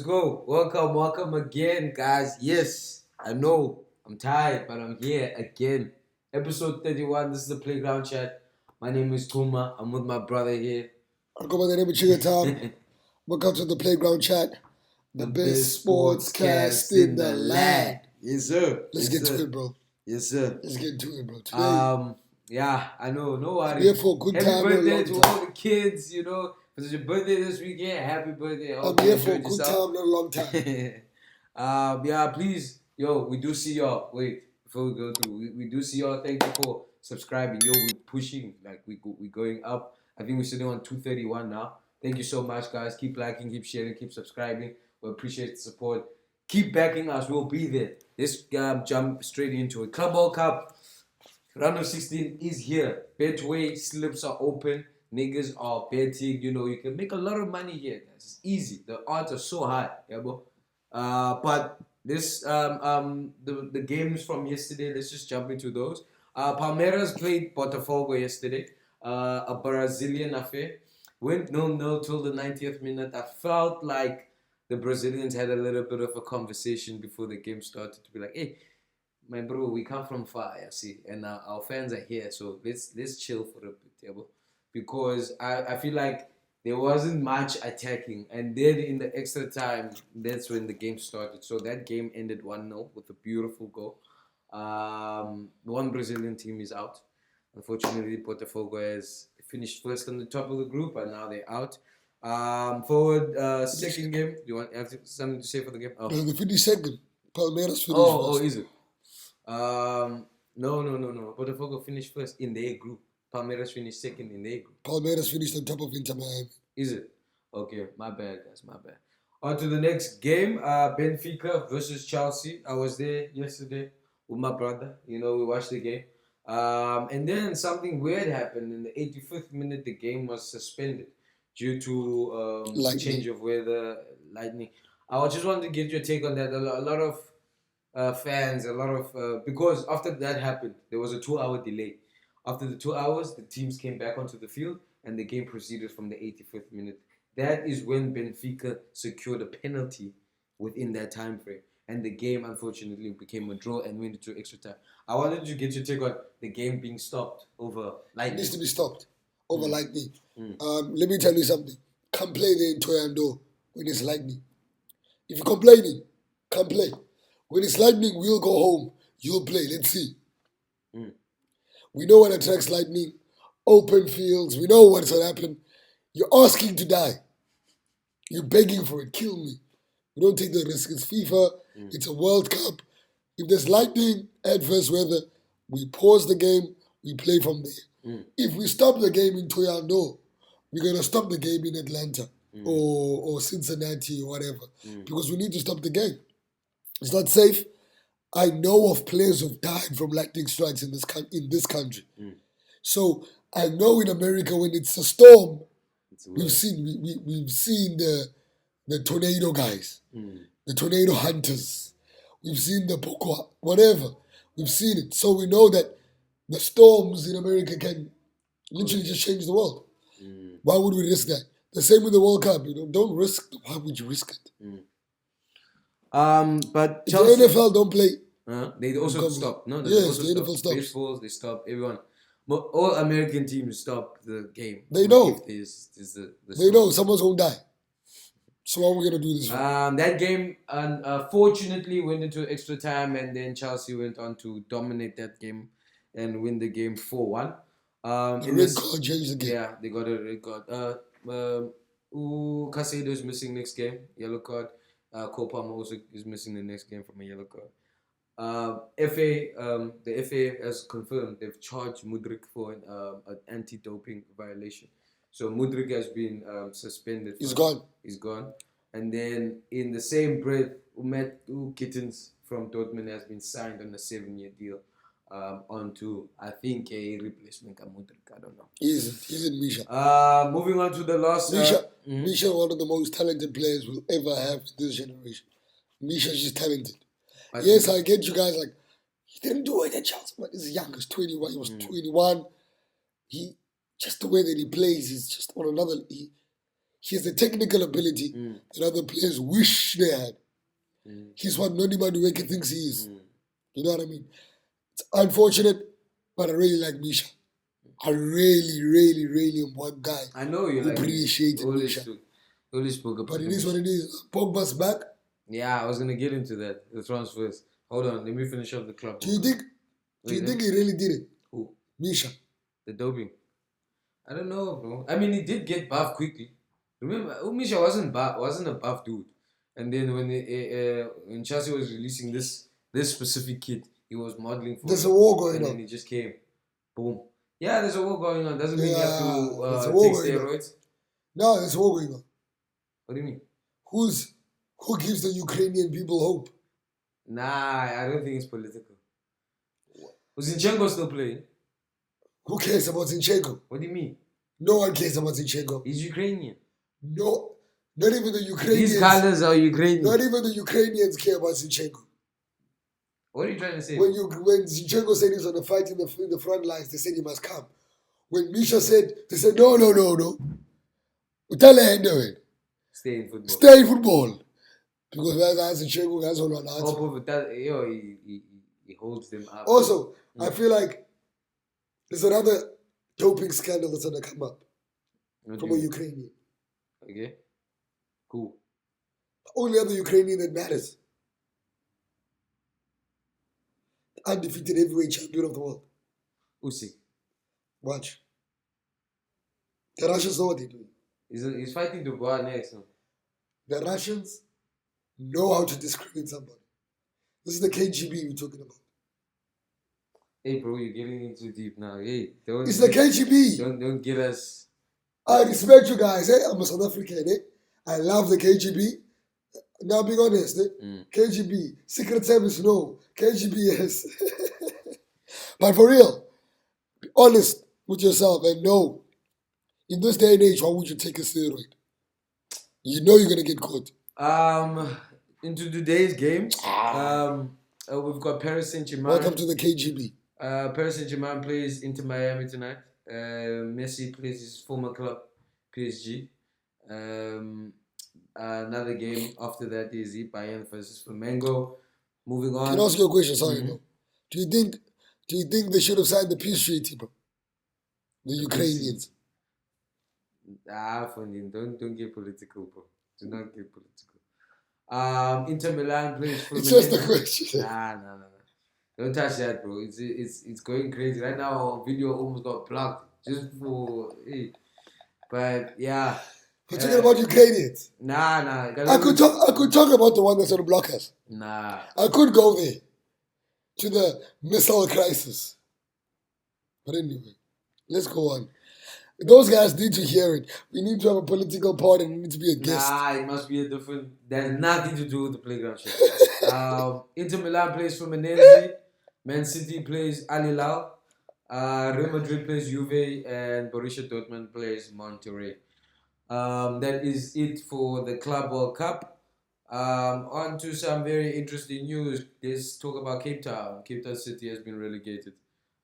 Let's go. Welcome again, guys. Yes, I know I'm tired, but I'm here again. Episode 31. This is the Playground Chat. My name is Chuma. I'm with my brother here. I'll go by the name of Tom. Welcome to the Playground Chat, the best sports cast in the land. Yes, sir. Let's get to it, bro. Yes, sir. Let's get to it, bro. Today, yeah, I know. No worries. I'm here for a good Happy time. birthday to all the kids. You know, it's your birthday this weekend. Happy birthday. I'm here for a good time, not a long time. Yeah, please, yo, we do see y'all. Wait, before we go through, we do see y'all. Thank you for subscribing. Yo, we pushing, like we going up. I think we're sitting on 231 now. Thank you so much, guys. Keep liking, keep sharing, keep subscribing. We appreciate the support. Keep backing us. We'll be there. Let's jump straight into it. Club World Cup. Round of 16 is here. Betway slips are open. Niggas are betting. You know, you can make a lot of money here, guys. It's easy. The odds are so high, yeah, bro. But this the games from yesterday. Let's just jump into those. Palmeiras played Botafogo yesterday. A Brazilian affair. Went 0-0 till the 90th minute. I felt like the Brazilians had a little bit of a conversation before the game started to be like, hey, my bro, we come from far, I see, and our fans are here, so let's chill for a bit, yeah, bro. Because I feel like there wasn't much attacking, and then in the extra time, that's when the game started. So that game ended 1-0 with a beautiful goal. One Brazilian team is out. Unfortunately, Botafogo has finished first on the top of the group, and now they're out. Forward, second game. Do you have something to say for the game? Oh. They finished second. Palmeiras finished first. Oh, is it? No. Botafogo finished first in their group. Palmeiras finished second in their group. Palmeiras finished on top of Inter Miami. Is it? Okay, my bad, guys, my bad. On to the next game, Benfica versus Chelsea. I was there yesterday with my brother. You know, we watched the game. And then something weird happened. In the 85th minute, the game was suspended due to change of weather, lightning. I just wanted to get your take on that. A lot of fans, because after that happened, there was a 2-hour delay. After the 2 hours, the teams came back onto the field and the game proceeded from the 85th minute. That is when Benfica secured a penalty within that time frame. And the game, unfortunately, became a draw and went into extra time. I wanted to get your take on the game being stopped over lightning. It needs to be stopped over lightning. Let me tell you something. Come play there in Toyando when it's lightning. If you're complaining, come play. When it's lightning, we'll go home. You'll play. Let's see. We know what attracts lightning. Open fields. We know what's going to happen. You're asking to die. You're begging for it. Kill me. We don't take the risk. It's FIFA. It's a World Cup. If there's lightning, adverse weather, we pause the game. We play from there. If we stop the game in Toyando, we're going to stop the game in Atlanta or Cincinnati or whatever because we need to stop the game. It's not safe. I know of players who've died from lightning strikes in this country. So I know in America when it's a storm, we've seen the tornado guys, the tornado hunters. We've seen the Pokwa, whatever. We've seen it. So we know that the storms in America can literally just change the world. Why would we risk that? The same with the World Cup. You know, don't risk. Why would you risk it? But Chelsea, the NFL don't play. They also stop. No, the NFL stops. Baseballs, they stop. Everyone. All American teams stop the game. They know. If they know someone's going to die. So what are we going to do this for? That game, unfortunately, went into extra time, and then Chelsea went on to dominate that game and win the game 4-1. The red card changed the game. Yeah, they got a red card. Caicedo is missing next game, yellow card. Cole Palmer also is missing the next game from a yellow card. The FA has confirmed they've charged Mudryk for an anti-doping violation. So Mudryk has been suspended. He's gone. He's gone. And then in the same breath, Kittens from Dortmund has been signed on a 7-year deal onto, I think, a replacement of Mudryk. I don't know. Isn't Misha? Moving on to the last... Misha, one of the most talented players we'll ever have in this generation. Misha's just talented. Yes, I get you guys like, he didn't do it at Chelsea, but he's young, he's 21, he was 21. Just the way that he plays, he's just on another, He has the technical ability that other players wish they had. He's what Noni Madueke thinks he is. You know what I mean? It's unfortunate, but I really like Misha. I really, really, really am one guy. I know you like appreciate Misha. Always spoke about but it is what it is. Pogba's back. Yeah, I was gonna get into that. The transfers. Hold on, let me finish up the club. Do you think he really did it? Who? Misha. The doping. I don't know, bro. I mean, he did get buff quickly. Remember, Misha wasn't a buff dude. And then when Chelsea was releasing this specific kid, he was modeling for. There's a war going on. And then he just came, boom. Yeah, there's a war going on. Doesn't mean you have to take steroids. No, there's a war going on. What do you mean? Who gives the Ukrainian people hope? Nah, I don't think it's political. Was Zinchenko still playing? Who cares about Zinchenko? What do you mean? No one cares about Zinchenko. He's Ukrainian. No, not even the Ukrainians. These colors are Ukrainian. Not even the Ukrainians care about Zinchenko. What are you trying to say? When Zinchenko said he was on the fight in the front lines, they said he must come. When Misha said, they said, no. Stay in football. Stay in football. Because that's Zinchenko, that's all he holds them up. Also, I feel like there's another doping scandal that's going to come up from a Ukrainian. Okay. Cool. The only other Ukrainian that matters. The undefeated heavyweight champion of the world. Usyk. Watch. The Russians know what they're doing. He's fighting to go out next. No? The Russians know how to discredit somebody. This is the KGB we're talking about. Hey, bro, you're getting in too deep now. Hey, it's the KGB. Don't get us. I respect you guys. I'm a South African. I love the KGB. Now, being honest, KGB, Secret Service, no. KGB, yes. But for real, be honest with yourself and know, in this day and age, why would you take a steroid? You know you're going to get caught. Into today's games, we've got Paris Saint-Germain. Welcome to the KGB. Paris Saint-Germain plays Inter Miami tonight. Messi plays his former club, PSG. Another game after that is Bayern versus Flamengo. Moving on. Can I ask you a question? Sorry, bro. Do you think they should have signed the peace treaty, bro? The Ukrainians. Don't get political, bro. Do not get political. Inter Milan plays Fluminense. It's just a question. Nah. Don't touch that, bro. It's going crazy right now. Our video almost got blocked just for. But yeah. We're talking about Ukrainians. Nah. I could talk about the one that's going to block us. Nah. I could go there to the missile crisis. But anyway, let's go on. Those guys need to hear it. We need to have a political part and it needs to be a guest. Nah, it must be a different. There's nothing to do with the playground shit. Inter Milan plays Fluminense. Man City plays Al Hilal. Real Madrid plays Juve, and Borussia Dortmund plays Monterrey. That is it for the Club World Cup. On to some very interesting news. Let's talk about Cape Town. Cape Town City has been relegated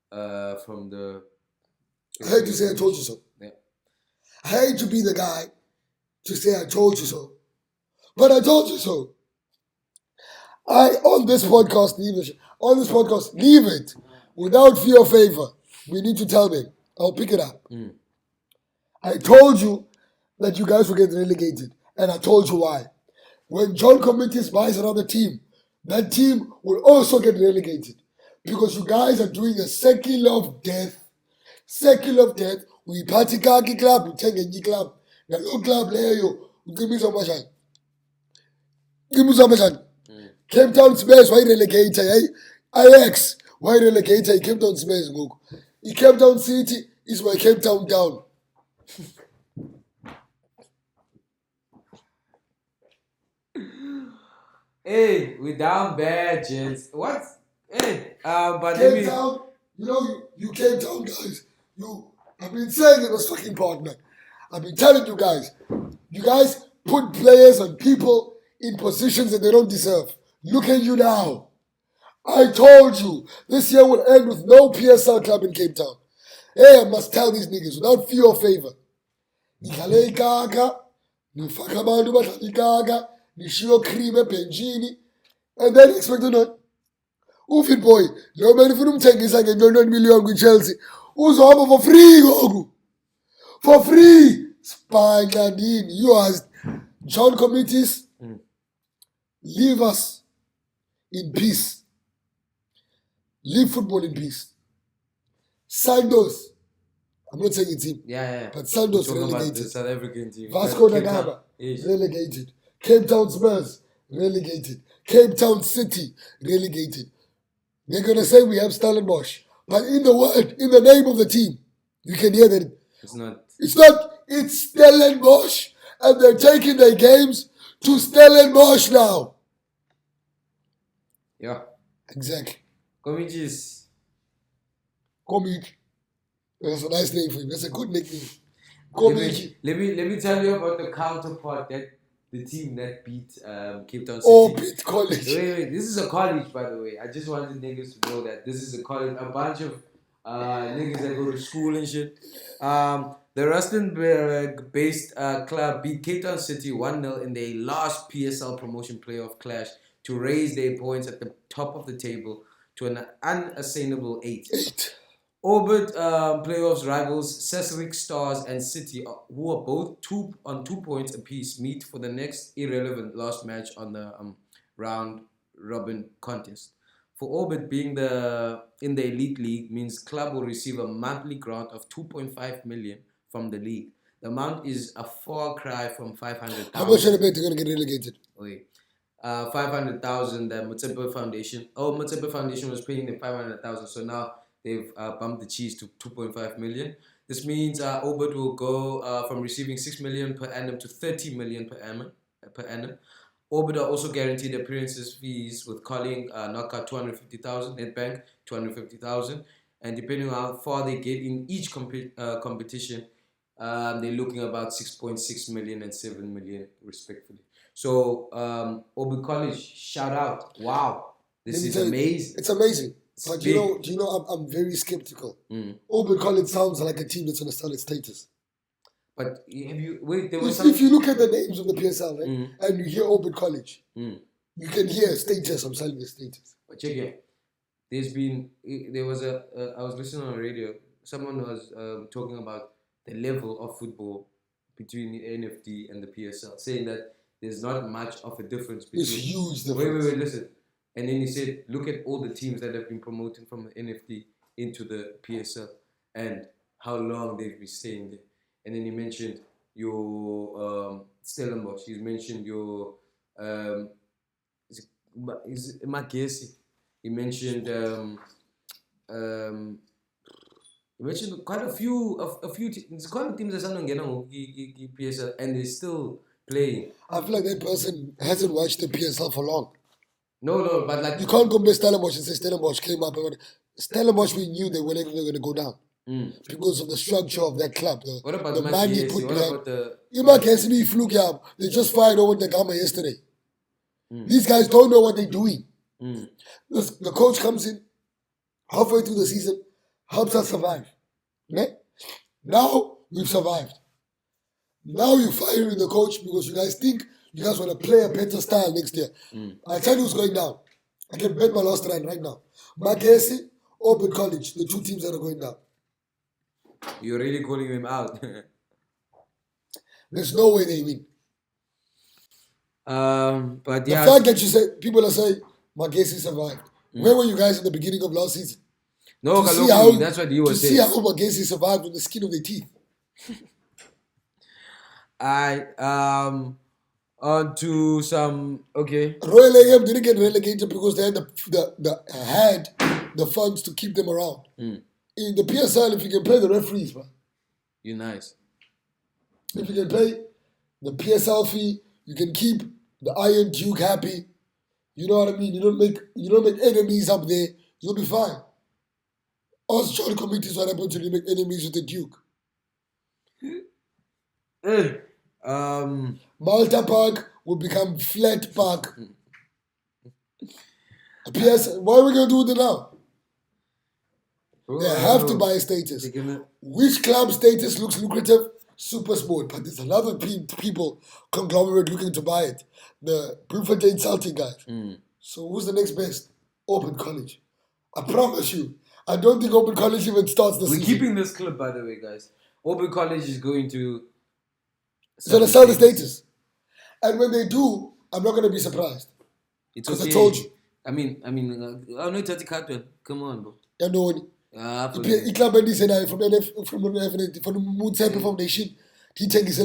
from the. I hate to say I told you so. Yeah. I hate to be the guy to say I told you so. But I told you so. On this podcast, leave it. Without fear or favor. We need to tell them. I'll pick it up. I told you that you guys will get relegated. And I told you why. When John Comitis buys another team, that team will also get relegated. Because you guys are doing a circle of death. Circle of death. We party kaki club, we take a new club. The low club, give me some machine. Cape Town Spurs, why relegator? Ajax, why relegator? Cape Town Spurs, go. Cape Town City is my Cape Town town. Hey, we down bad, gents. What? Hey, but Cape Town, you Cape Town guys. I've been saying it was fucking partner. I've been telling you guys put players and people in positions that they don't deserve. Look at you now. I told you, this year will end with no PSL club in Cape Town. Hey, I must tell these niggas, without fear or favor. nifaka abantu badlala nishiyo cream ebenchini, and then expect not. Ufit boy, lo man ufuna umthengisa nge-1 million kwi-Chelsea, uzohamba for free ngoku. For free. Spanka nini. You asked John Comitis, leave us in peace. Leave football in peace. Santos, I'm not saying it's him. Yeah. But Santos Talking about the relegated. South African team. Vasco da Gama relegated. Cape Town Spurs relegated. Cape Town City relegated. They're gonna say we have Stellenbosch, but in the word, in the name of the team, you can hear that It's not. It's Stellenbosch, and they're taking their games to Stellenbosch now. Yeah. Exactly. Comitis. Comic. That's a nice name for him. That's a good nickname. Let me tell you about the counterpart that the team that beat Cape Town City. Oh, beat college. Wait. This is a college, by the way. I just wanted niggas to know that this is a college. A bunch of niggas that go to school and shit. The Rustenburg-based club beat Cape Town City 1-0 in their last PSL promotion playoff clash to raise their points at the top of the table to an unassailable 8. Orbit playoffs rivals Cesar Stars and City, who are both 2 points apiece, meet for the next irrelevant last match on the round robin contest. For Orbit, being in the elite league means club will receive a monthly grant of 2.5 million from the league. The amount is a far cry from 500,000. How much are they going to get relegated? 500,000. The Mudryk Foundation. Mudryk Foundation was paying them 500,000, so now they've bumped the cheese to 2.5 million. This means Obert will go from receiving 6 million per annum to 30 million per annum. Obert are also guaranteed appearances fees with calling knockout 250,000, Netbank 250,000, and depending on how far they get in each competition, they're looking about 6.6 million and 7 million respectively. So Obert College, shout out! Wow, this is amazing. It's amazing. But do you know, I'm very skeptical. Open College sounds like a team that's going to sell its status. But if you look at the names of the PSL, right, and you hear Open College, you can hear status. I'm selling the status. But check it. I was listening on the radio. Someone was talking about the level of football between the NFD and the PSL, saying that there's not much of a difference between. It's huge difference. Wait, listen. And then he said, look at all the teams that have been promoted from the NFD into the PSL and how long they've been staying there. And then he mentioned your Stellenbosch. He mentioned your Magesi. He mentioned quite a few there's quite a few teams that are not getting PSL and they're still playing. I feel like that person hasn't watched the PSL for long. No, but like... You can't compare Stellenbosch and say Stellenbosch came up. Stellenbosch, we knew they were never going to go down. Because of the structure of that club. What about the money put behind. the... They just fired over the Gama yesterday. These guys don't know what they're doing. The coach comes in halfway through the season, helps us survive. Okay? Now, we've survived. Now you're firing the coach because you guys think you guys want to play a better style next year. I'll tell you who's going down. I can bet my last rand right now. Magesi, Open College, the two teams that are going down. You're really calling them out. There's no way they win. But yeah. The fact that you say, people are saying, Magesi survived. Where were you guys in the beginning of last season? No, that's what you were saying. See how Magesi survived with the skin of their teeth. On to some, okay. Royal AM didn't get relegated because they had the funds to keep them around. In the PSL, if you can pay the referees, man. You're nice. If you can pay the PSL fee, you can keep the Iron Duke happy. You know what I mean? You don't make enemies up there. You'll be fine. Us John Comitis, what happened to you make enemies with the Duke? Malta Park will become Flat Park. What are we going to do with it now? They have to buy status. Which club status looks lucrative? super sport, but there's another people conglomerate looking to buy it. The Bloemfontein Celtic guys. So who's the next best? Open College. I promise you. I don't think Open College even starts the season. We're keeping this clip, by the way, guys. Open College is going to... It's going to sell the status. And when they do, I'm not going to be surprised. Because I told you. I mean, I know it's a come on, bro. I know. Club from the Mudryk Foundation. Status.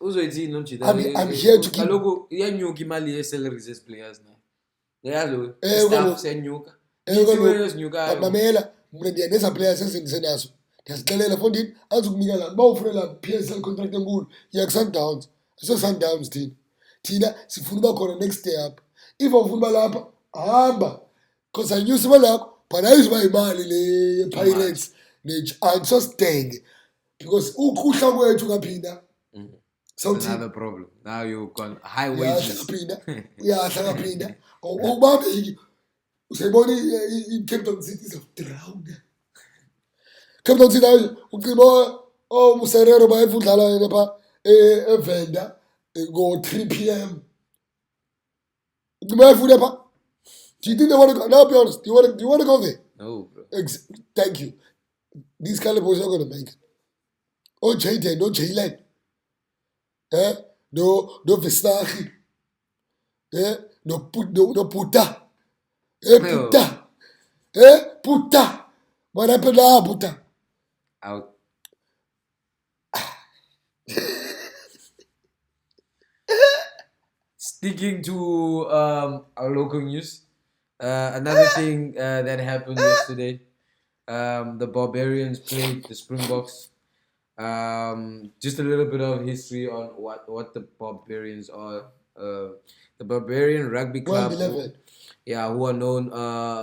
I'm here to keep... salaries as players now. Staff senyuka. But Mamela, there's players in there's Delela Fondin, Azumigala, Bofrella, PSL contract and good. Yak Sundowns. So Sundowns team. Tina, si football on the next step. If I football up, Amba. Because I use my luck, but I use my money, Pirates. I'm just staying. Because who could somewhere to Kapina? Another problem. Now you've got high wages. Yeah, Sarapina. Oh, Bobby. Seboni in Cape Town cities of drowned. Cape Town City, oh, Serrero by Futala, a vendor, go 3 p.m. Do you think they want to go? Now, be honest. Do you want to go there? No, bro. Thank you. These kind of boys are going to make it. Oh, J-Day, no J-Line. No Vestachi. No Puta. Puta. Puta. What happened now, Puta? Out. Sticking to our local news, another thing that happened yesterday, the Barbarians played the Springboks. Just a little bit of history on what the Barbarians are. The Barbarian Rugby Club, who are known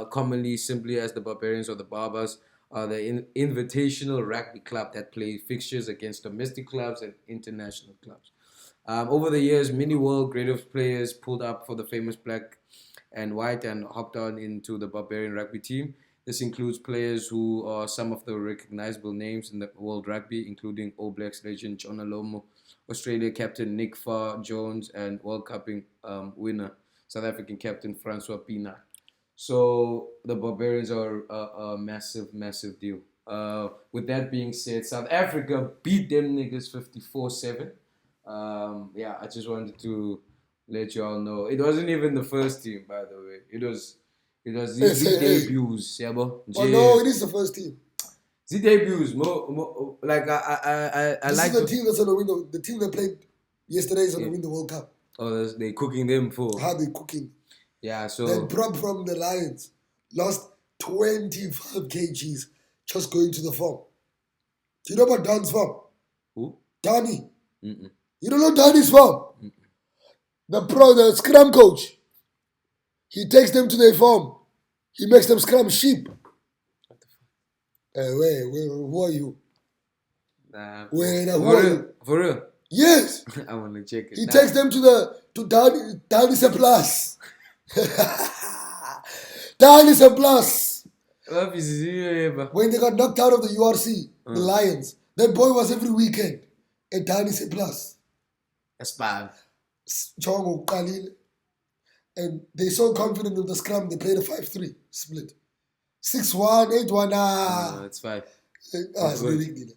commonly simply as the Barbarians or the Barbers, are the invitational rugby club that play fixtures against domestic clubs and international clubs. Over the years, many world greatest players pulled up for the famous black and white and hopped on into the Barbarian rugby team. This includes players who are some of the recognizable names in the world rugby, including All Blacks legend John Alomo, Australia captain Nick Farr-Jones, and World Cup winner South African captain Francois Pienaar. So the Barbarians are a massive, massive deal. With that being said, South Africa beat them niggas 54-7. I just wanted to let you all know. It wasn't even the first team, by the way. It was the debuts, yeah, bro. Oh no, it is the first team. The debuts, more like I this like is the team that's on the window. The team that played yesterday is on the window World Cup. Oh, they cooking them for how they cooking. Yeah, so then prop from the Lions lost 25 kgs just going to the farm. Do you know about Dan's farm? Who? Danny. You don't know Danny's farm? The scrum coach. He takes them to their farm. He makes them scrum sheep. What the fuck? Who are you? Who are you? For real? Yes. I want to check it. He takes them to Danny's a plus. Danny's a plus. When they got knocked out of the URC, the Lions, that boy was every weekend at Danny's a plus. That's bad. And they're so confident of the scrum, they played a 5-3 split. 6-1, 8-1, No, it's 5. It's ridiculous.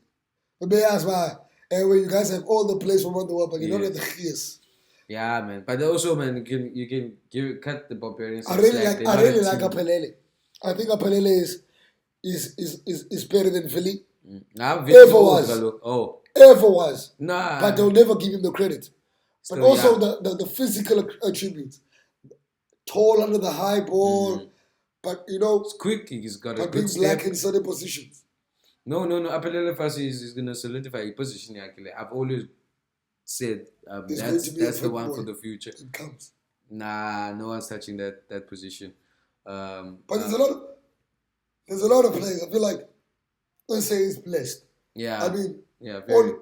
But they ask why. And when you guys have all the players from around the world, but you don't have the gears. Yeah, man. But also, man, you can cut the Barbarians. I really like Apelele. I think Apelele is better than Philly. Ever was. Nah. But they'll never give him the credit. But also the physical attributes. Tall under the high ball. But, it's quick. He's got a good step. Black in certain positions. No. Apelele Fasi is going to solidify his position. Actually, I've always said that's the one for the future. It comes. Nah, no one's touching that position. But there's a lot of players. I feel like, let's say he's blessed. Yeah. I mean, very.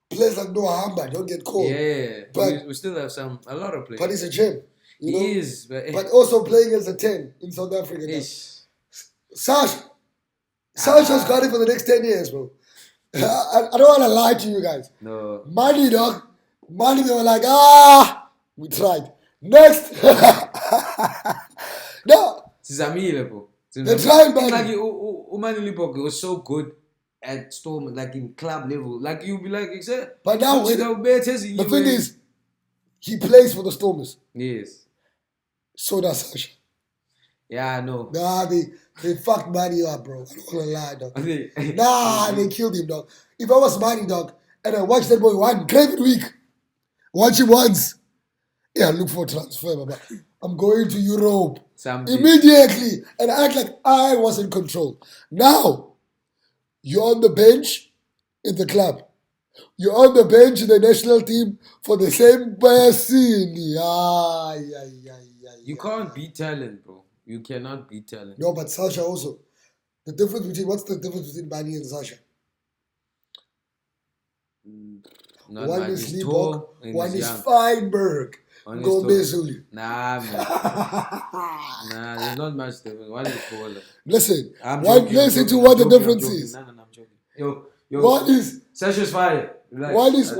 Players like Noah Hamba don't get called. Yeah, but we still have a lot of players. But he's a gem. He is. But also playing as a 10 in South Africa now. Sasha's got it for the next 10 years, bro. I don't want to lie to you guys. No. Money, dog. Money, they were like, we tried. Next. No, Sizamile, bro. they tried, Like, man. Umani Lipoke was so good at Storm, like in club level. Like, you'll be like, except. But now, the thing is, he plays for the Stormers. Yes. So does Sasha. Yeah, I know. Nah, they fucked Manny up, bro. I don't want to lie, dog. Nah, they killed him, dog. If I was Manny, dog, and I watched that boy one great week, watch him once. Yeah, look for transfer, Baba. I'm going to Europe. Immediately. And act like I was in control. Now, you're on the bench in the club. You're on the bench in the national team for the same person. You can't beat talent, bro. You cannot beat talent. No, but Sasha also. What's the difference between Manny and Sasha? One is Springbok, one is Feinberg. Go Julio. Nah, man. Nah, there's not much difference. One is taller. Listen, listen to what the difference is. No, I'm joking. Yo, what is Sasha's fire? Like, one is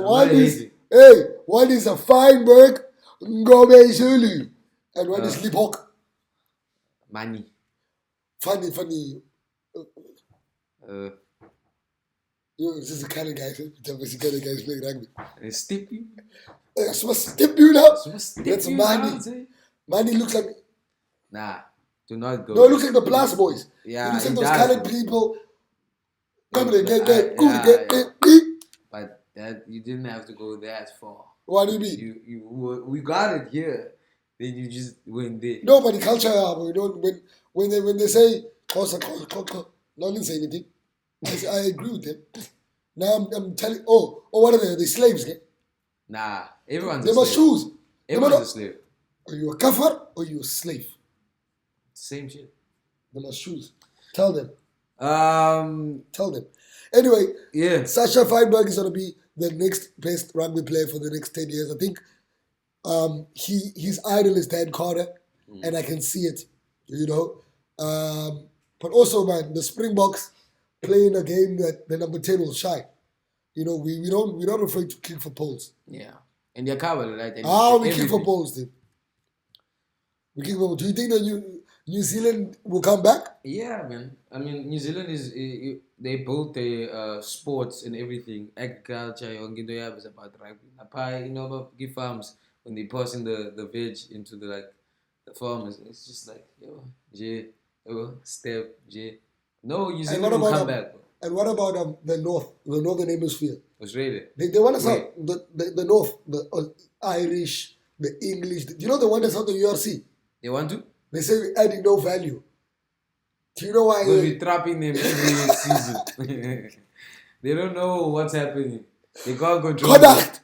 a Feinberg, Gobe Zulu, and one is Springbok. Money. Funny. This is the kind of guys. Playing rugby. Stip you. Stip you now. That's Manny. Manny looks like. Nah, do not go. No, it looks like the Plus Boys. Yeah, it looks like those colored people. But that you didn't have to go that far. What do you mean? We got it here. Then you just went there. No, but the culture, we don't. When they say Kosa, no one say anything. I agree with them. Now I'm telling. Oh, what are they? Are they slaves? Okay? Nah, everyone's. They must choose. Everyone's a slave. Are you a kafir or you a slave? Same shit. They must choose. Tell them. Tell them. Anyway, yeah. Sasha Feinberg is gonna be the next best rugby player for the next 10 years. I think. His idol is Dan Carter, and I can see it. You know, but also, man, the Springboks playing a game that the number 10 will shine. You know, we're not afraid to kick for poles. Yeah, and they're covered, right? We kick for poles, dude. We kick for. Do you think that New Zealand will come back? Yeah, man. I mean, New Zealand they built their sports and everything, agriculture. Is about rugby. You know about give farms when they passing the veg into the farmers. It's just like step. No, New Zealand will come back. Bro. And what about the northern hemisphere? Australia. They want us out. The north, the Irish, the English. Do you know they want us out the UFC? They want to? They say we're adding no value. Do you know why? Because we're trapping them every season. They don't know what's happening. They can't control Contact!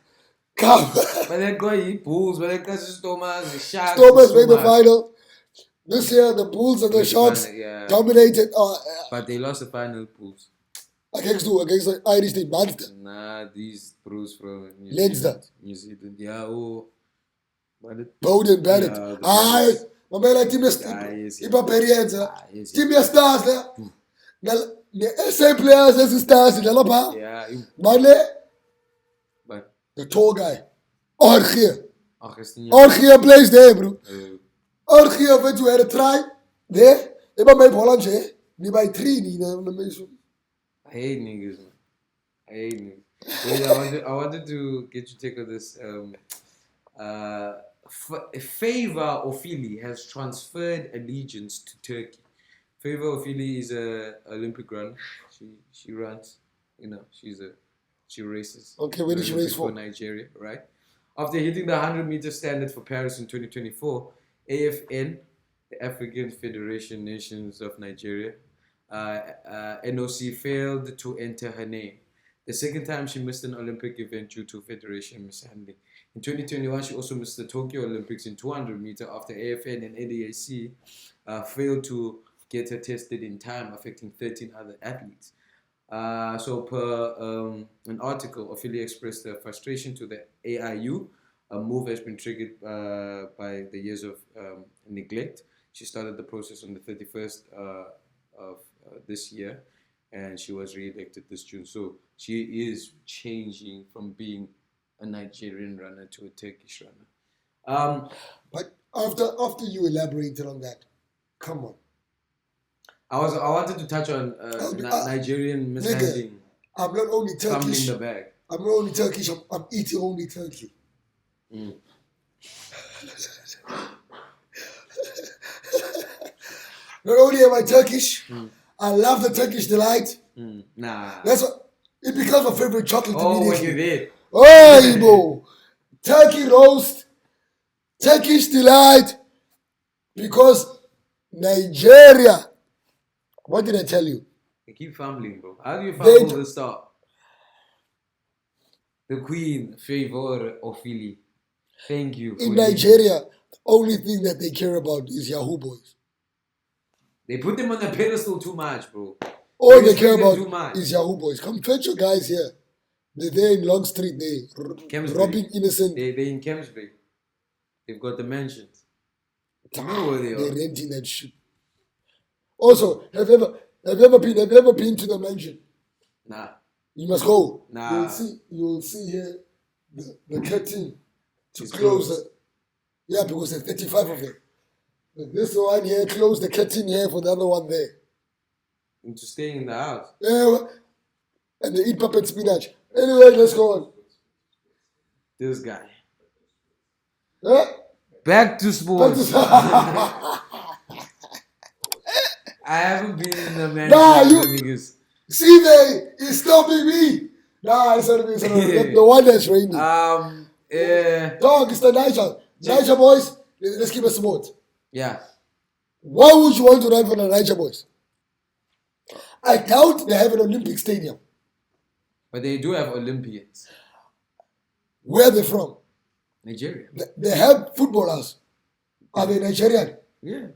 Come! But they got Bulls, but they got Stormers, the Sharks. Stormers made the final. This year, the Bulls and the Sharks dominated. But they lost the final, Bulls. Against the Irish team, Munster. Nah, these Bulls from New Zealand. Yeah, Bowden Bennett. Mamela team is Barbarians. Team is stars there. The same players as the stars in the yeah. But the tall guy. Orgia plays there, bro. Orgia went to have a try there. They might make Holland, they by 3. I hate niggas, man. I hate niggas. Wait, I wanted to get your take on this. Favor Ofili has transferred allegiance to Turkey. Favor Ofili is a Olympic runner. She runs. You know, she races. Okay, where did she race for? Nigeria, right? After hitting the 100-meter standard for Paris in 2024, AFN, the African Federation Nations of Nigeria, NOC failed to enter her name. The second time she missed an Olympic event due to federation mishandling. In 2021, she also missed the Tokyo Olympics in 200 meter after AFN and NDAC failed to get her tested in time, affecting 13 other athletes. So per an article, Ofili expressed her frustration to the AIU. A move has been triggered by the years of neglect. She started the process on the 31st of this year. and she was re-elected this June. So she is changing from being a Nigerian runner to a Turkish runner. But after you elaborated on that, come on. I wanted to touch on Nigerian mishandling. I'm not only Turkish. The bag. I'm not only Turkish. I'm eating only turkey. Not only am I Turkish, I love the Turkish delight. Nah. That's what it becomes my favorite chocolate immediately. When you're there. Oh, bro. Turkey roast, Turkish delight, because Nigeria. What did I tell you? They keep fumbling, bro. How do you fumble the start? The Queen, favor Ofili. Thank you. In Nigeria, the only thing that they care about is Yahoo boys. They put them on the pedestal too much, bro. All they care about is Yahoo boys. Come fetch your guys here. They're there in Long Street. They're robbing innocent. They're in Kempsbury. They've got the mansions. You know where they are. They're renting that shit. Also, have you ever been to the mansion? Nah. You must go. Nah. You'll see here the curtain to close it. Yeah, because there's 35 of them. This one here, close the curtain here for the other one there. Into staying in the house. Yeah, and they eat puppet spinach. Anyway, let's go on. This guy. Huh? Back to sports. I haven't been in the mansion. Nah, niggas. See, it's stopping me. Nah, it's not me. The one that's raining. Dog, it's the Niger. Niger boys, let's keep it smooth. Yeah. Why would you want to run for the Niger boys? I doubt they have an Olympic stadium. But they do have Olympians. Where are they from? Nigeria. They have footballers. Are they Nigerian? Yeah.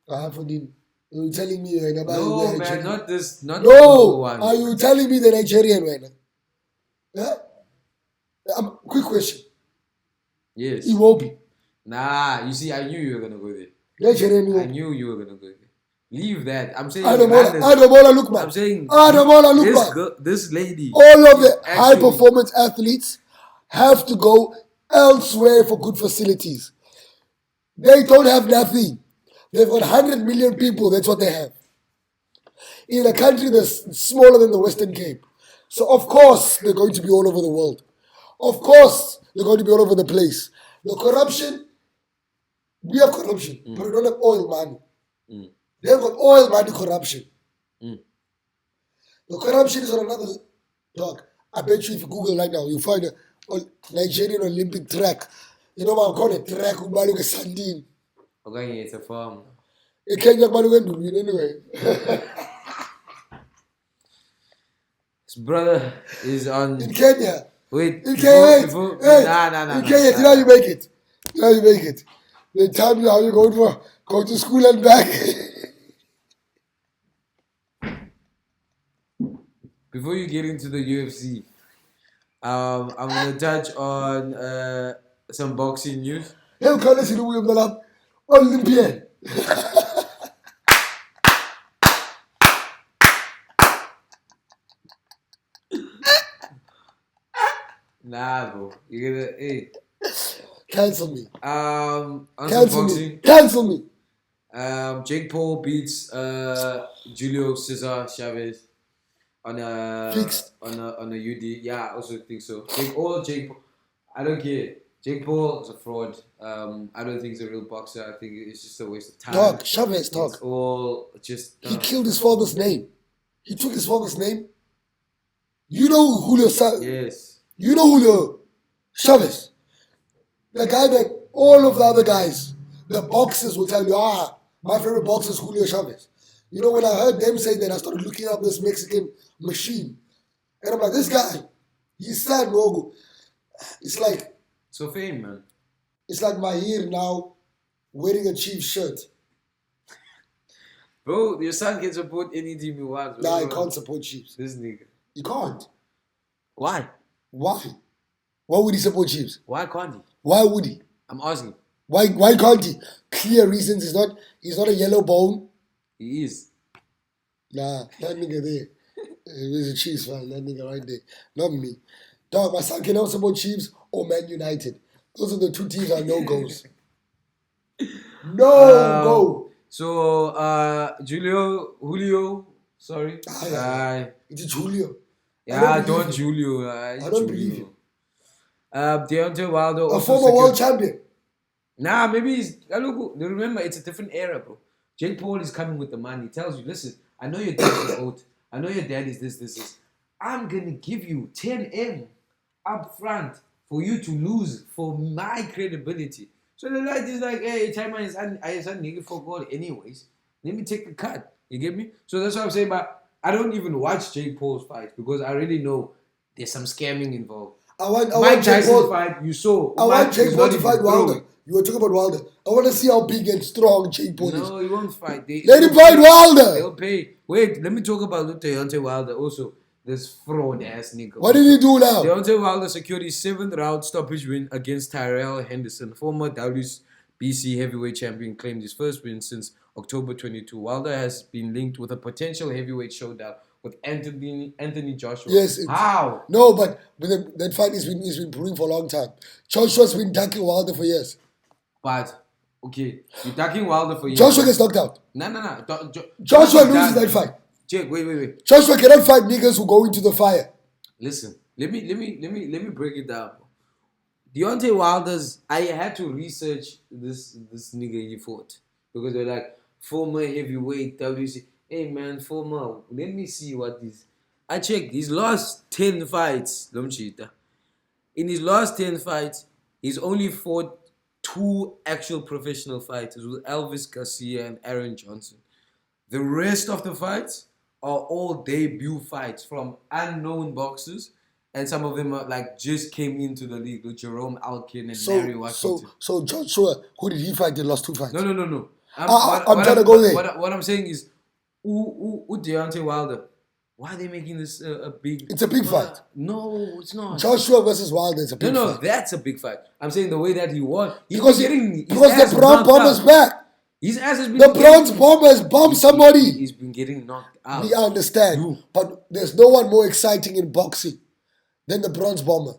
You're telling me right now? No, man, not this. Not no, one. Are you telling me they're Nigerian right now? Yeah? Quick question. Yes. Iwobi. Nah, you see, I knew you were going to go there. Nigerian Iwobi. I knew you were going to go there. Leave that. I'm saying. Adamola Lukman. I'm saying. Adamola Lukman. This lady. All of the high performance athletes have to go elsewhere for good facilities. They don't have nothing. They've got 100 million people. That's what they have. In a country that's smaller than the Western Cape. So, of course, they're going to be all over the world. Of course, they're going to be all over the place. The corruption, we have corruption, but we don't have oil money. They've got oil money corruption. The corruption is on another dog. I bet you if you Google right now, you'll find a Nigerian Olympic track. You know what I'm calling it? Track Ubaluga Sandin. Okay, it's a farm. In Kenya, anyway. His brother is on. In Kenya. Wait. In Kenya. Nah. In Kenya, did you make it? They tell me how you're going to go to school and back. Before you get into the UFC, I'm gonna touch on some boxing news. He'll call us in the way of the Olympian. Nah, bro. You're gonna, hey. Cancel me. Cancel me. Jake Paul beats Julio Cesar Chavez on a UD. Yeah, I also think so. Jake Paul. I don't care. Jake Paul is a fraud. I don't think he's a real boxer. I think it's just a waste of time. Chavez. It's all just. He killed his father's name. He took his father's name. You know Julio. Yes. You know Julio Chavez. The guy that all of the other guys, the boxers will tell you, my favorite boxer is Julio Chavez. You know, when I heard them say that, I started looking up this Mexican machine. And I'm like, this guy, he's sad, Mogu. It's like... So fame, man. It's like Mahir now wearing a Chiefs shirt. Bro, your son can support any team he wants. Nah, he can't support Chiefs. This nigga. He can't. Why? Why? Why would he support Chiefs? Why can't he? Why would he? I'm asking. Why can't he? Clear reasons. He's not a yellow bone. He is. Nah, that nigga there. He's a Chiefs fan, that nigga right there. Not me. Dog, my son can also support Chiefs or Man United. Those are the two teams I know goes. No go. So, Julio, sorry. It's Julio. Yeah, don't Julio. I don't believe you. Deontay Wilder A also former world champion. Nah, maybe he's. Look, remember, it's a different era, bro. Jake Paul is coming with the money. He tells you, listen, I know your dad is old. I know your dad is this. I'm going to give you 10M up front for you to lose for my credibility. So the light is like, hey, time is nigga for God anyways. Let me take the cut. You get me? So that's what I'm saying. But I don't even watch Jake Paul's fight because I already know there's some scamming involved. I want Mike Jake Tyson Paul, fight, you saw. I want Jake Paul to fight Wilder. You were talking about Wilder. I want to see how big and strong Jake Paul is. No, he won't fight. Let him fight Wilder. They'll pay. Wait, let me talk about Deontay Wilder also. This fraud ass nigga. What did he do now? Deontay Wilder secured his 7th round stoppage win against Tyrell Henderson. Former WBC heavyweight champion claimed his first win since October 22. Wilder has been linked with a potential heavyweight showdown with Anthony Joshua. Yes. How? No, but that fight has been brewing for a long time. Joshua's been ducking Wilder for years. But, okay, you're ducking Wilder for years. Joshua gets knocked out. No. Joshua loses that fight. Jake, wait. Joshua cannot fight niggas who go into the fire. Listen, let me break it down. Deontay Wilder's, I had to research this nigga he fought because they're like former heavyweight WC. Hey man, former. Let me see what this. I checked. He's lost 10 fights. Ntshinga. In his last 10 fights, he's only fought 2 actual professional fighters with Elvis Garcia and Aaron Johnson. The rest of the fights are all debut fights from unknown boxers, and some of them are like just came into the league with Jerome Alkin and Larry Washington. So Joshua, who did he fight the last 2 fights? No. I'm trying to go there. What I'm saying is, Deontay Wilder. Why are they making this a big? It's a big fight. No, it's not. Joshua versus Wilder is a big fight. No, that's a big fight. I'm saying the way that he won. Because the Brown Bomber's back. His ass has been. The Bronze Bomber has bombed somebody. He's been getting knocked out. We understand, but there's no one more exciting in boxing than the Bronze Bomber.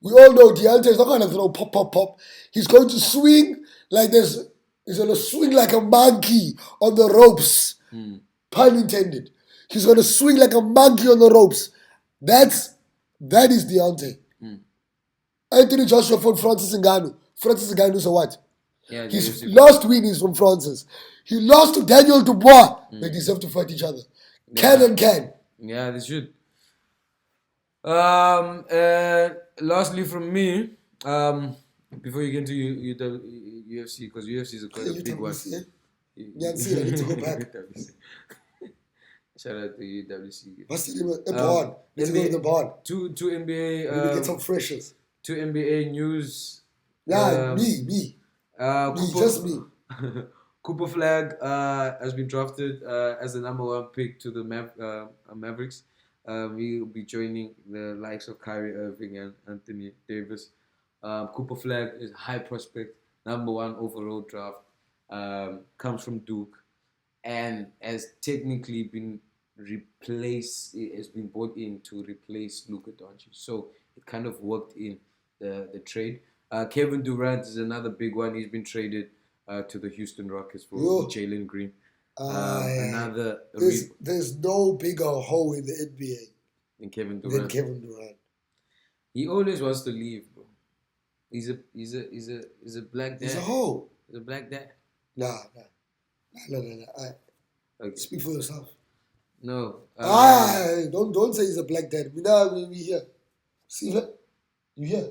We all know Deontay is not going to throw pop. He's going to swing like this. He's going to swing like a monkey on the ropes. Pun intended. He's going to swing like a monkey on the ropes. That is Deontay. Anthony Joshua fought Francis Ngannou. Francis Ngannou's a what? Yeah, his last win is from Francis. He lost to Daniel Dubois. They deserve to fight each other. Can. Yeah, they should. Lastly from me, before you get into UFC, because UFC is quite a big one. Yeah, see, I need to go back. Shout out to UWC. What's the name? A barn. Let's go to the barn. Two NBA. Maybe get some freshers. 2 NBA news. Yeah, me. Just me. Cooper Flag has been drafted as the number 1 pick to the Mavericks. He'll be joining the likes of Kyrie Irving and Anthony Davis. Cooper Flag is a high prospect, number 1 overall draft. Comes from Duke and has technically been replaced. It has been brought in to replace Luka Doncic. So it kind of worked in the trade. Kevin Durant is another big one. He's been traded to the Houston Rockets for Jalen Green. There's no bigger hole in the NBA than Kevin Durant. He always wants to leave, bro. He's a black dad. He's a hoe. He's a black dad. Nah. Okay. Speak for yourself. No. Don't say he's a black dad. We here. See that? You here?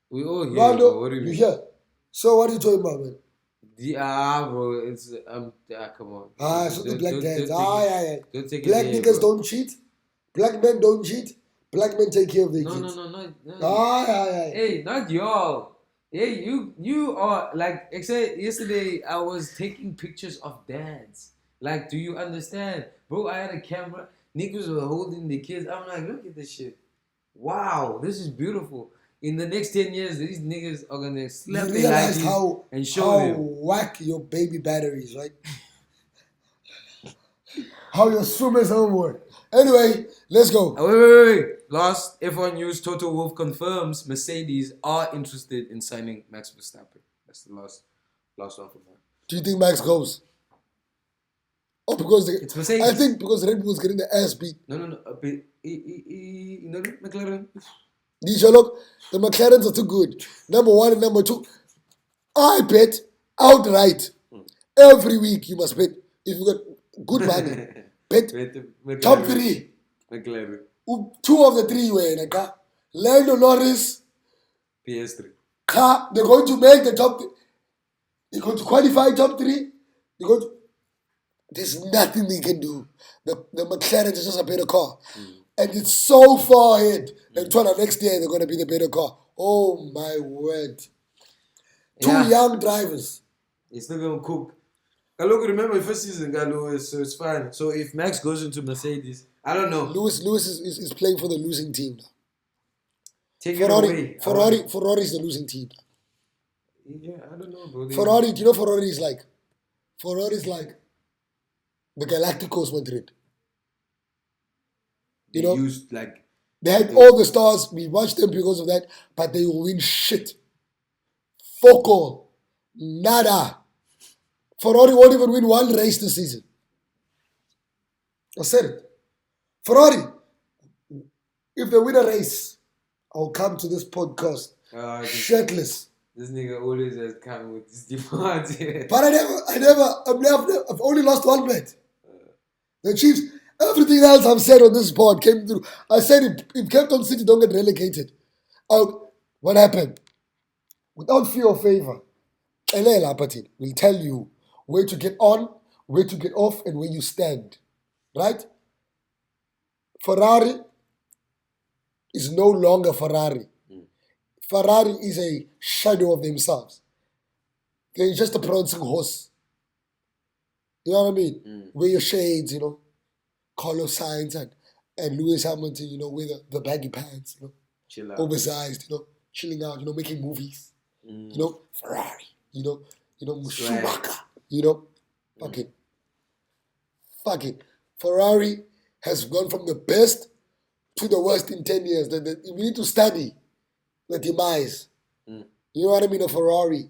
We all here. Rolando, what do you mean? You here? So what are you talking about, man? Bro, it's come on. So the black dads. Don't take black it niggas bro. don't cheat. Black men don't cheat. Black men take care of their kids. No. Hey, not y'all. Hey, you are like I said yesterday. I was taking pictures of dads. Like, do you understand, bro? I had a camera. Niggas were holding the kids. I'm like, look at this shit. Wow, this is beautiful. In the next 10 years, these niggas are gonna slap their lighties and show them whack your baby batteries, right? How your swimmers homework. Anyway, let's go. Wait. Last F1 news: Toto Wolff confirms Mercedes are interested in signing Max Verstappen. That's the last one from her. Do you think Max goes? Oh, because it's Mercedes. I think because Red Bull's getting the ass beat. No. McLaren. Look, the McLarens are too good. Number 1 and number 2. I bet outright. Every week you must bet. If you got good money, bet top 3. McLaren. 2 of the 3 were in a car. Lando Norris. PS3. Car. They're going to make the top 3. They're going to qualify top 3. There's nothing they can do. The McLaren is just a better car. And it's so far ahead. And next year they're going to be the better car. Oh my word. 2 young drivers. It's not going to cook. Look, remember first season got Lewis, so it's fine. So if Max goes into Mercedes, I don't know. Lewis is playing for the losing team now. Take it away. Ferrari's the losing team. Yeah, I don't know, bro. Ferrari, do you know Ferrari is like? Ferrari's like the Galacticos Madrid. You know? They had all the stars. We watched them because of that, but they will win shit. Foco. Nada. Ferrari won't even win 1 race this season. I said it. Ferrari, if they win a race, I'll come to this podcast shirtless. This nigga always has come with his demands. But I've only lost 1 bet. The Chiefs, everything else I've said on this pod came through. I said if Cape Town City don't get relegated, what happened? Without fear or favor, LA Lapatin will tell you where to get on, where to get off, and where you stand. Right? Ferrari is no longer Ferrari. Ferrari is a shadow of themselves. They're just a prancing horse. You know what I mean? Wear your shades, Carlos Sainz and Lewis Hamilton, wear the baggy pants, chill out. Oversized, chilling out, making movies. Ferrari, Schumacher, fuck it. Ferrari has gone from the best to the worst in 10 years. We need to study the demise. You know what I mean? Of Ferrari.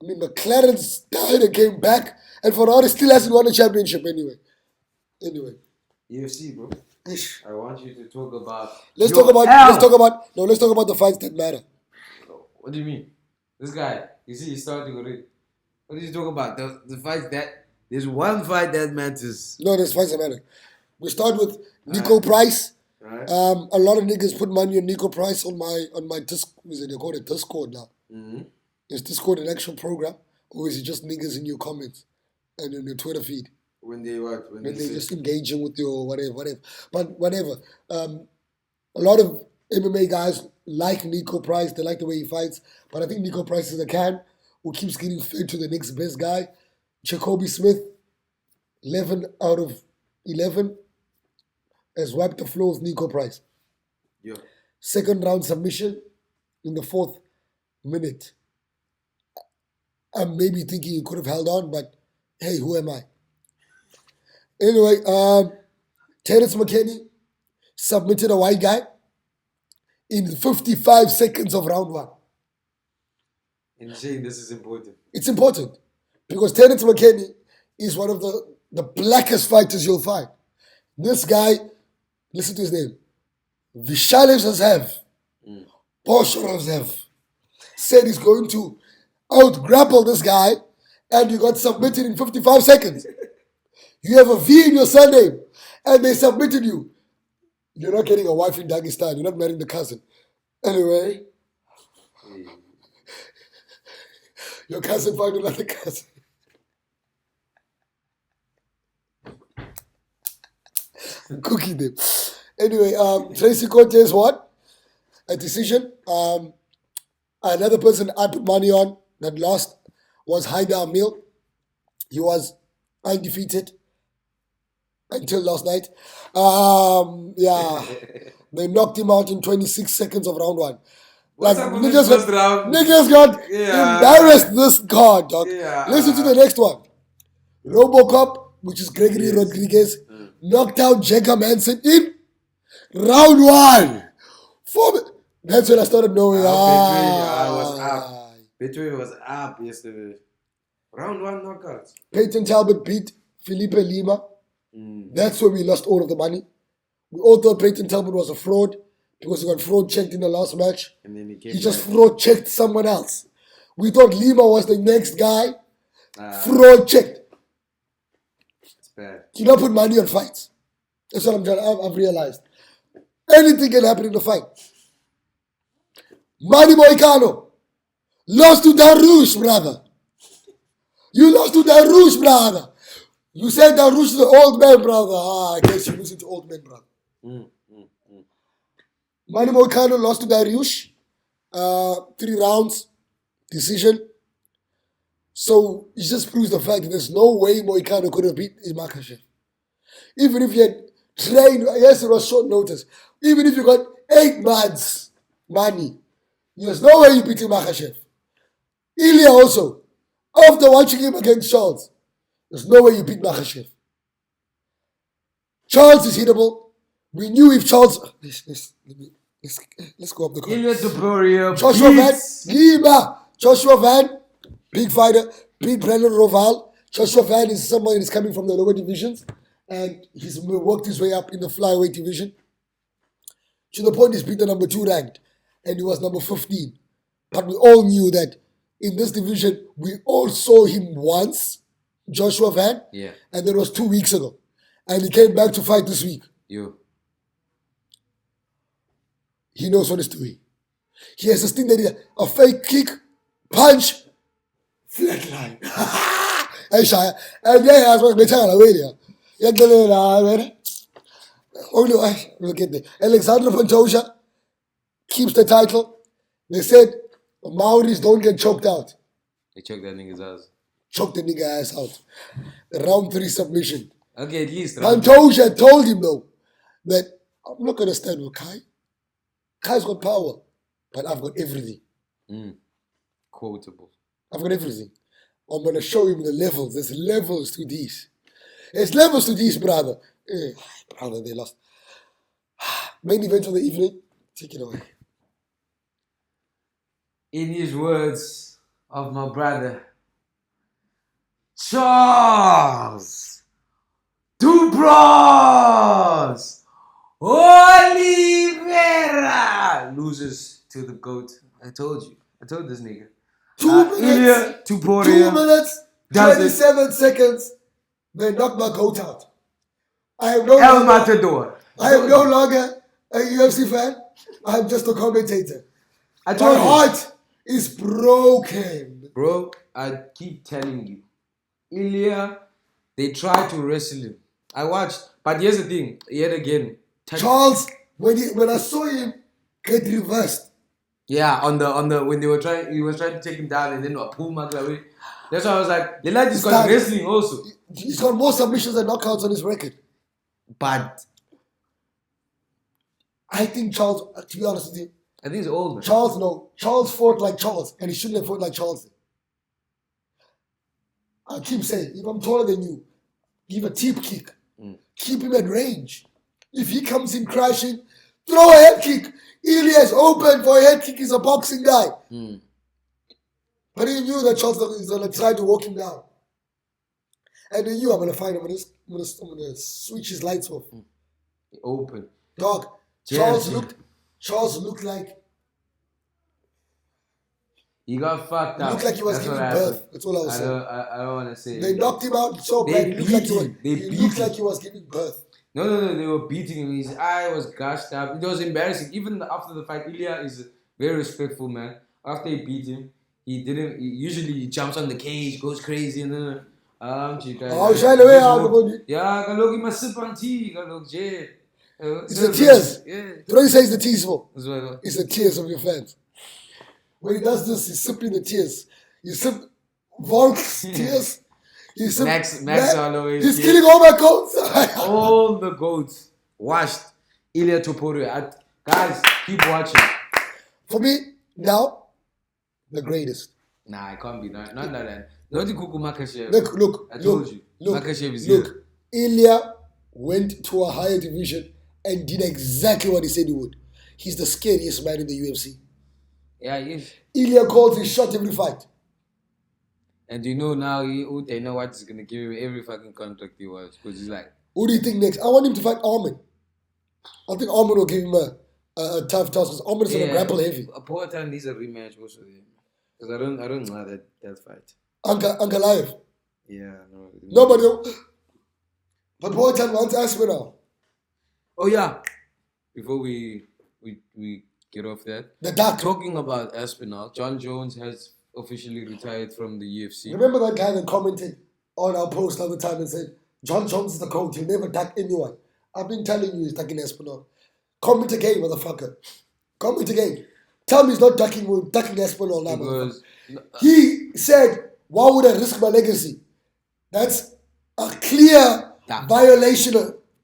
I mean, McLaren died and came back, and Ferrari still hasn't won a championship anyway. UFC, bro. I want you to talk about. Let's talk about the fights that matter. What do you mean? This guy, you see, he's starting already. What did you talk about? The fights that there's one fight that matters. No, there's fights that matter. We start with Nico Price. Right. A lot of niggas put money on Nico Price on my Discord. They call it Discord now. Is Discord an actual program, or is it just niggas in your comments and in your Twitter feed? When they what? When they just engaging with your whatever. But whatever. A lot of MMA guys like Nico Price. They like the way he fights. But I think Nico Price is a can who keeps getting fed to the next best guy. Jacoby Smith, 11 out of 11, has wiped the floor with Nico Price. Yeah. Second round submission in the 4th minute. I'm maybe thinking he could have held on, but hey, who am I? Anyway, Terence McKinney submitted a white guy in 55 seconds of round 1. And you're saying this is important? It's important because Terence McKinney is one of the blackest fighters you'll find. This guy, listen to his name, Vishal Zazev, Poshorovzev, said he's going to out-grapple this guy, and you got submitted in 55 seconds. You have a V in your surname, and they submitted you. You're not getting a wife in Dagestan. You're not marrying the cousin. Anyway, your cousin found another cousin. Cookie them. Anyway, Tracy Cortez won a decision. Another person I put money on that lost was Haidar Amil. He was undefeated until last night. They knocked him out in 26 seconds of round 1. What's up with this first round? Niggas got embarrassed this card, dog. Yeah. Listen to the next one. Robocop, which is Gregory Rodriguez, knocked out Jacob Hansen in round 1. That's when I started knowing. Betway was up yesterday. Round 1 knockouts. Peyton Talbot beat Felipe Lima. That's where we lost all of the money. We all thought Peyton Talbot was a fraud because he got fraud checked in the last match. And then he just fraud checked someone else. We thought Lima was the next guy. Fraud checked. It's bad. You don't put money on fights. That's what I've realized. Anything can happen in the fight. Manny Moicano lost to Darush, brother. You lost to Darush, brother. You said Darush is the old man, brother. I guess you listen to old men, brother. Manny Moicano lost to Darush. 3 rounds. Decision. So it just proves the fact that there's no way Moicano could have beat Makhachev. Even if he had trained, yes, it was short notice. Even if you got 8 months money, there's no way you beat Makhachev. Ilya also, after watching him against Charles, there's no way you beat Makhachev. Charles is hittable. We knew if Charles... Let's go up the court. Ilya Topuria Joshua Van, Lima. Joshua Van, big fighter, beat Brandon Roval. Joshua Van is someone who's coming from the lower divisions and he's worked his way up in the flyweight division. To the point he's beat the number 2 ranked and he was number 15. But we all knew that in this division, we all saw him once, Joshua Van, and that was 2 weeks ago. And he came back to fight this week. He knows what he's doing. He has this thing that a fake kick, punch, flatline. And yeah, I was going to away there. Only look at that. Alexander Pantoja keeps the title. They said the Maoris don't get choked out. They choked that nigga's ass. Choked the nigga ass out. Round 3 submission. Okay, at least. Pantoja told him though that I'm not going to stand with Kai. Kai's got power, but I've got everything. Quotable. I've got everything. I'm going to show him the levels. There's levels to these. There's levels to these, brother. Brother, they lost. Main event of the evening. Take it away. In his words of my brother, Charles Dubras Oliveira loses to the GOAT. I told you. I told this nigga. 2 minutes. 2 minutes, 27 seconds. They knocked my GOAT out. I am no longer a UFC fan. I'm just a commentator. My heart is broken. Bro, I keep telling you. Ilya, they tried to wrestle him. I watched. But here's the thing. Yet again. Charles, when I saw him get reversed. Yeah, on the when he was trying to take him down and then pull Mudryk away. That's why I was like, the lad is got wrestling also. He's got more submissions and knockouts on his record. But I think Charles, to be honest with you, I think he's old, man. Charles fought like Charles, and he shouldn't have fought like Charles. I keep saying, if I'm taller than you, give a tip kick. Keep him at range. If he comes in crashing, throw a head kick. Ilya's open for a head kick. He's a boxing guy. But he knew that Charles was going to try to walk him down. And he knew I'm going to find him. I'm going to switch his lights off. Open. Dog. Charles looked like... He got fucked up. Looked like he was giving birth. That's all I was saying. I don't want to say. They knocked him out so bad. He looked like he was giving birth. No. They were beating him. His eye was gashed up. It was embarrassing. Even after the fight, Ilya is very respectful, man. After he beat him, usually he jumps on the cage, goes crazy, and then... shy away out of it. Yeah, I look, he must sip on tea. It's the tears. Yeah. You know what he says the tears for? Well. It's the tears of your fans. When he does this, he's simply the tears. You sip Volk's tears. You sip Max Holloway. He's killing all my goats. All the goats washed. Ilya Topuria. Guys, keep watching. For me, now, the greatest. Nah, it can't be. Not that. Not the Kuku Makhachev. Look. I told you. Makhachev is here. Ilya went to a higher division and did exactly what he said he would. He's the scariest man in the UFC. Yeah, he is. Ilya calls his shot every fight. And you know now, they know what he's going to give him every fucking contract he wants. Because he's like... Who do you think next? I want him to fight Armin. I think Armin will give him a tough task because Armin is going to grapple heavy. Poatan needs a rematch also. Because I don't know that fight. Ankalaev. Yeah, no. Nobody. But Poatan wants Aspinall. Oh yeah. Before we get off that. The duck. Talking about Aspinall, John Jones has officially retired from the UFC. Remember that guy that commented on our post all the time and said, John Jones is the coach, he'll never duck anyone. I've been telling you he's ducking Aspinall. Comment again, motherfucker. Comment again. Tell me he's not ducking Aspinall now, motherfucker. He said, why would I risk my legacy? That's a clear violation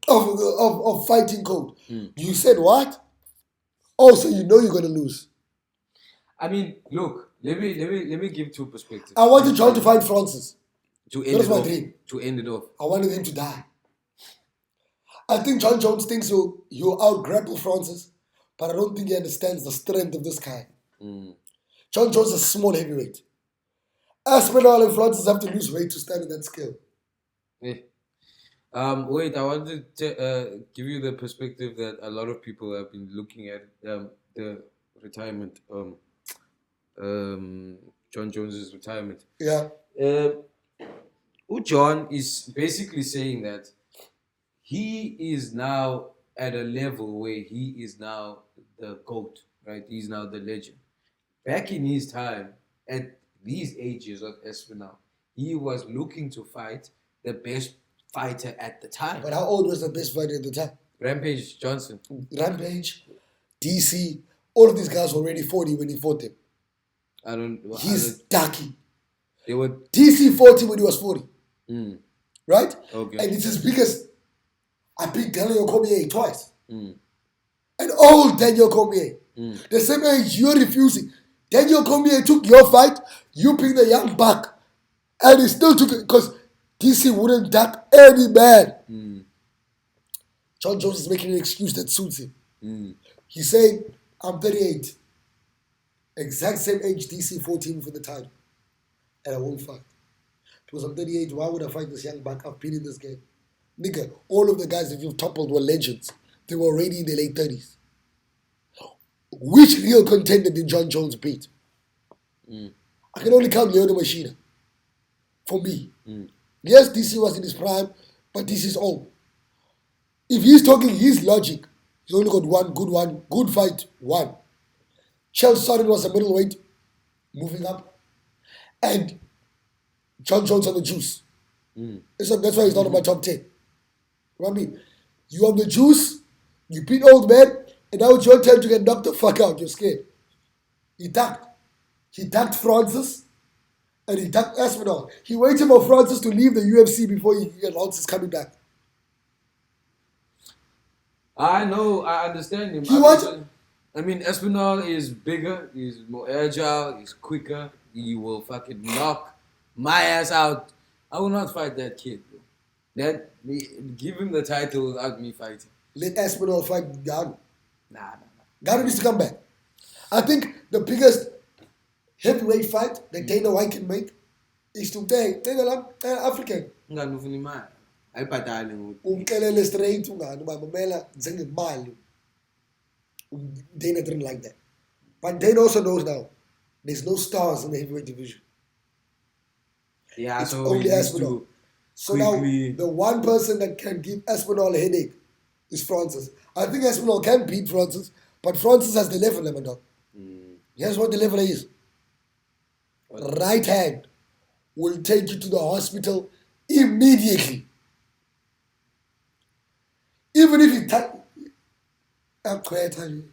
of fighting code. You said what? Oh, so you know you're going to lose. I mean, look, let me give two perspectives. I wanted John to fight Francis. To end it off. I wanted him to die. I think John Jones thinks he'll out-grapple Francis, but I don't think he understands the strength of this guy. John Jones is a small heavyweight. Aspinall and Francis have to lose weight to stand in that scale. Yeah. Wait, I wanted to give you the perspective that a lot of people have been looking at the retirement, John Jones's retirement. Yeah. John is basically saying that he is now at a level where he is now the GOAT, right? He's now the legend. Back in his time, at these ages of Espinal, he was looking to fight the best fighter at the time. But how old was the best fighter at the time? Rampage Johnson. Rampage, DC, all of these guys were already 40 when he fought them. He's ducky. They were DC 40 when he was 40. Right? Okay. And it's his biggest. I beat Daniel Cormier twice. An old Daniel Cormier. The same age you're refusing. Daniel Cormier took your fight, you picked the young buck. And he still took it because DC wouldn't duck any man. John Jones is making an excuse that suits him. He's saying, I'm 38. Exact same age DC 14 for the title. And I won't fight. Because I'm 38, why would I fight this young buck? I've been in this game. Nigga, all of the guys that you've toppled were legends. They were already in their late 30s. Which real contender did John Jones beat? I can only count Leona Machina. For me. Yes, DC was in his prime, but DC is old. If he's talking his logic, he's only got one good fight, one. Chelsea Sonnen was a middleweight, moving up. And John Jones on the juice. So that's why he's not in my top 10. You know what I mean? You on the juice, you beat old man, and now it's your turn to get knocked the fuck out. You're scared. He ducked. He ducked Francis, and he ducked Aspinall. He waited for Francis to leave the UFC before he announces coming back. I know, I understand him. I mean, Espinal is bigger, he's more agile, he's quicker, he will fucking knock my ass out. I will not fight that kid, bro. Give him the title without me fighting. Let Espinal fight Gano. Nah. Gano needs to come back. I think the biggest heavyweight fight that Dana White can make is to take African. Umkelele straight Mamela Zengemali. Dana didn't like that. But Dana also knows now there's no stars in the heavyweight division. Yeah, it's so only Espinal. So now the one person that can give Espinal a headache is Francis. I think Espinal can beat Francis, but Francis has the level, my dog. Here's what the level is. Right hand will take you to the hospital immediately. Even if you touch... Francis,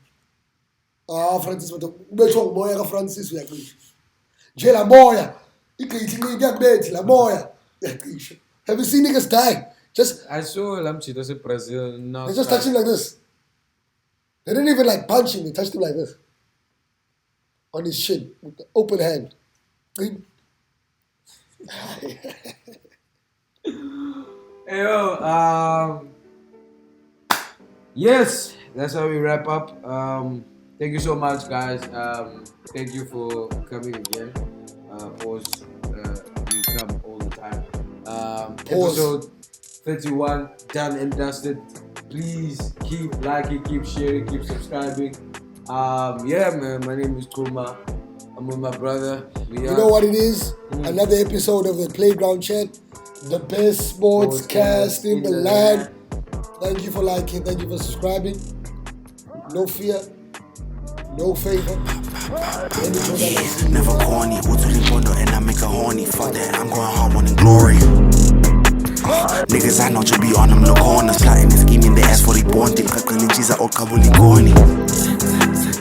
Francis, Jela Moya. Have you seen niggas die? I saw Lamchitos in Brazil. They just touch him like this. They didn't even like punch him. They touched him like this. On his shin with the open hand. Hey, yo, Yes, that's how we wrap up. Thank you so much, guys. Thank you for coming again. Pause. You come all the time. Pause. Episode 31 done and dusted. Please keep liking, keep sharing, keep subscribing. Yeah, man. My name is Chuma. I'm with my brother. You know what it is? Another episode of the Playground Chat, the best sports cast in the land. Thank you for liking, thank you for subscribing. No fear, no favor. Never corny, and I make a horny. Fuck that, I'm going hard wanting glory. Niggas I know just be on them no corner. Sliding and scheming, they ask for the bond. If I cheese out kabuli corny.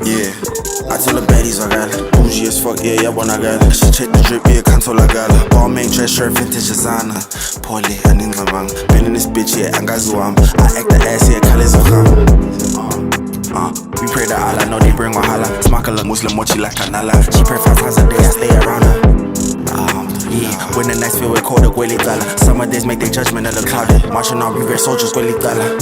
Yeah, I tell the baddies I got it. Bougie as fuck, yeah, wanna got it. She check the drip, yeah, cancel I got it. Ball main dress shirt, vintage designer. Poorly, I need my bang. Been in this bitch, yeah, angazuam. I act the ass, yeah, kalezokham. We pray to Allah, know they bring wahala. Smakala Muslim, mochi like kanala. She pray 5 times a day, I stay around her. Yeah, when the nights feel we call the Gweli Gala. Summer days make their judgment of the clouded. Marching on reverse soldiers, Gweli Gala.